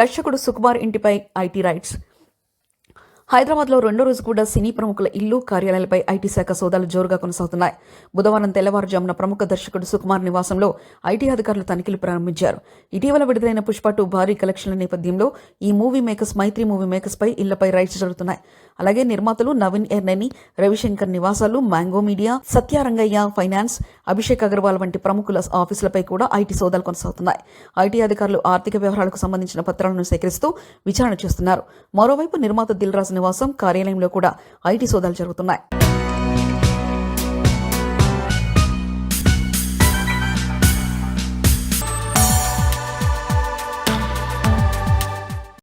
దర్శకుడు సుకుమార్ ఇంటిపై IT rides. హైదరాబాద్లో రెండో రోజు కూడా సినీ ప్రముఖుల ఇల్లు, కార్యాలయాలపై ఐటీ శాఖ సోదాలు జోరుగా కొనసాగుతున్నాయి. బుధవారం తెల్లవారుజామున ప్రముఖ దర్శకుడు సుకుమార్ నివాసంలో ఐటీ అధికారులు తనిఖీలు ప్రారంభించారు. ఇటీవల విడుదలైన పుష్ప 2 భారీ కలెక్షన్ల నేపథ్యంలో ఈ movie makers, Mythri Movie Makers పై ఇళ్లపై రైడ్స్ జరుగుతున్నాయి. అలాగే నిర్మాతలు నవీన్ ఎర్నేని, రవిశంకర్ నివాసాలు, Mango Media, Satyarangayya finance, Abhishek Agarwal వంటి ప్రముఖుల ఆఫీసులపై కూడా ఐటీ సోదాలు కొనసాగుతున్నాయి. ఐటీ అధికారులు ఆర్థిక వ్యవహారాలకు సంబంధించిన పత్రాలను సేకరిస్తూ విచారణ చేస్తున్నారు. మరోవైపు నిర్మాత దిల్ రాజు నివాసం, కార్యాలయంలో కూడా ఐటీ సోదాలు జరుగుతున్నాయి.